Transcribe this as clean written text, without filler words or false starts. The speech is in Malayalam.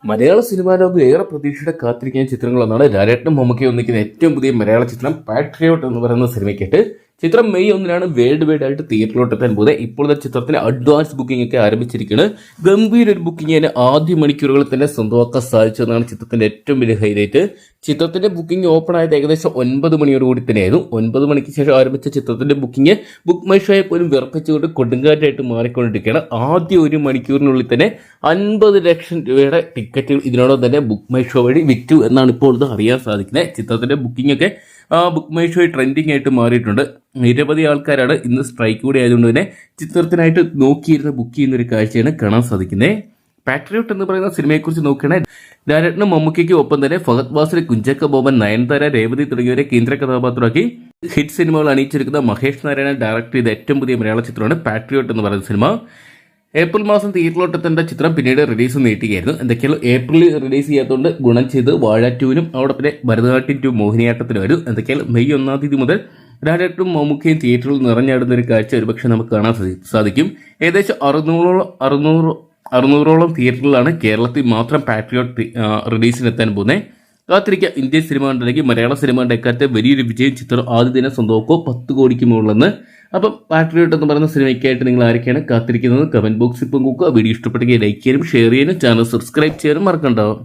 മലയാള സിനിമാ ലോകം ഏറെ പ്രതീക്ഷയുടെ കാത്തിരിക്കുന്ന ചിത്രങ്ങളൊന്നാണ് ലാലേട്ടനും മമ്മൂക്കയും ഒന്നിക്കുന്ന ഏറ്റവും പുതിയ മലയാള ചിത്രം പാട്രിയോട്ട് എന്ന് പറയുന്ന സിനിമയ്ക്കായിട്ട് ചിത്രം മെയ് 1 വേൾഡ് വൈഡ് ആയിട്ട് തിയേറ്ററിലോട്ട് എത്താൻ പോകുന്നത്. ഇപ്പോഴത്തെ ചിത്രത്തിന് അഡ്വാൻസ് ബുക്കിംഗ് ഒക്കെ ആരംഭിച്ചിരിക്കുന്നത്. ഗംഭീര ഒരു ബുക്കിംഗ് തന്നെ ആദ്യ മണിക്കൂറുകളിൽ തന്നെ സ്വന്തമാക്കാൻ സാധിച്ചതെന്നാണ് ചിത്രത്തിന്റെ ഏറ്റവും വലിയ ഹൈലൈറ്റ്. ചിത്രത്തിന്റെ ബുക്കിംഗ് ഓപ്പൺ ആയത് ഏകദേശം 9 മണിയോടുകൂടി തന്നെയായിരുന്നു. 9 മണിക്ക് ശേഷം ആരംഭിച്ച ചിത്രത്തിന്റെ ബുക്കിംഗ് ബുക്ക് മൈ ഷോയെ പോലും വിറപ്പിച്ചുകൊണ്ട് കൊടുങ്കാറ്റായിട്ട് മാറിക്കൊണ്ടിരിക്കുകയാണ്. ആദ്യ 1 മണിക്കൂറിനുള്ളിൽ തന്നെ 50 ലക്ഷം രൂപയുടെ ടിക്കറ്റുകൾ ഇതിനോടൊപ്പം തന്നെ ബുക്ക് മൈ ഷോ വഴി വിറ്റു എന്നാണ് ഇപ്പോൾ ഇത് അറിയാൻ സാധിക്കുന്നത്. ചിത്രത്തിന്റെ ബുക്കിംഗ് ഒക്കെ ബുക്ക് മൈ ഷോ ട്രെൻഡിങ് ആയിട്ട് മാറിയിട്ടുണ്ട്. നിരവധി ആൾക്കാരാണ് ഇന്ന് സ്ട്രൈക്ക് കൂടി ആയതുകൊണ്ട് തന്നെ ചിത്രത്തിനായിട്ട് നോക്കിയിരുന്ന് ബുക്ക് ചെയ്യുന്ന ഒരു കാഴ്ചയാണ് കാണാൻ സാധിക്കുന്നത്. പാട്രിയോട്ട് എന്ന് പറയുന്ന സിനിമയെക്കുറിച്ച് നോക്കുകയാണെങ്കിൽ ലാലേട്ടനും മമ്മൂക്കയ്ക്കും ഒപ്പം തന്നെ ഫഹദ് ഫാസിൽ, കുഞ്ചാക്കോ ബോബൻ, നയൻതാര, രേവതി തുടങ്ങിയവരെ കേന്ദ്ര കഥാപാത്രമാക്കി ഹിറ്റ് സിനിമകൾ അണിയിച്ചിരിക്കുന്ന മഹേഷ് നാരായണൻ ഡയറക്ട് ചെയ്ത ഏറ്റവും പുതിയ മലയാള ചിത്രമാണ് പാട്രിയോട്ട് എന്ന് പറയുന്ന സിനിമ. ഏപ്രിൽ മാസം തിയേറ്ററിലോട്ട് എത്തേണ്ട ചിത്രം പിന്നീട് റിലീസ് നീട്ടുകയായിരുന്നു. എന്തൊക്കെയാണ് ഏപ്രിലിൽ റിലീസ് ചെയ്യാത്തതുകൊണ്ട് ഗുണം ചെയ്ത് വാഴ 2-നും അവിടെ പിന്നെ ഭരതനാട്യം 2 മോഹിനിയാട്ടത്തിന് വരും. എന്തൊക്കെയാണ് മെയ് 1 മുതൽ ലാലേട്ടനും മമ്മൂക്കയും തിയേറ്ററിൽ നിറഞ്ഞാടുന്ന ഒരു കാഴ്ച ഒരുപക്ഷെ നമുക്ക് കാണാൻ സാധിക്കും. ഏകദേശം 600ഓളം തിയേറ്ററിലാണ് കേരളത്തിൽ മാത്രം പാട്രിയോട്ട് റിലീസിനെത്താൻ പോകുന്നത്. കാത്തിരിക്കുക. ഇന്ത്യൻ സിനിമ കണ്ടില്ലെങ്കിൽ മലയാള സിനിമ കണ്ട എക്കാലത്തെ വലിയൊരു വിജയം ചിത്രം ആദ്യ ദിനം സ്വന്തമാക്കോ 10 കോടിക്ക് മുകളിലെന്ന്. അപ്പം പാട്രിയോട്ട് എന്ന് പറയുന്ന സിനിമയ്ക്കായിട്ട് നിങ്ങൾ ആരൊക്കെയാണ് കാത്തിരിക്കുന്നത്? കമന്റ് ബോക്സിൽ പങ്കുവെക്കുക. വീഡിയോ ഇഷ്ടപ്പെട്ടെങ്കിൽ ലൈക്ക് ചെയ്യാനും ഷെയർ ചെയ്യാനും ചാനൽ സബ്സ്ക്രൈബ് ചെയ്യാനും മറക്കണ്ടാവും.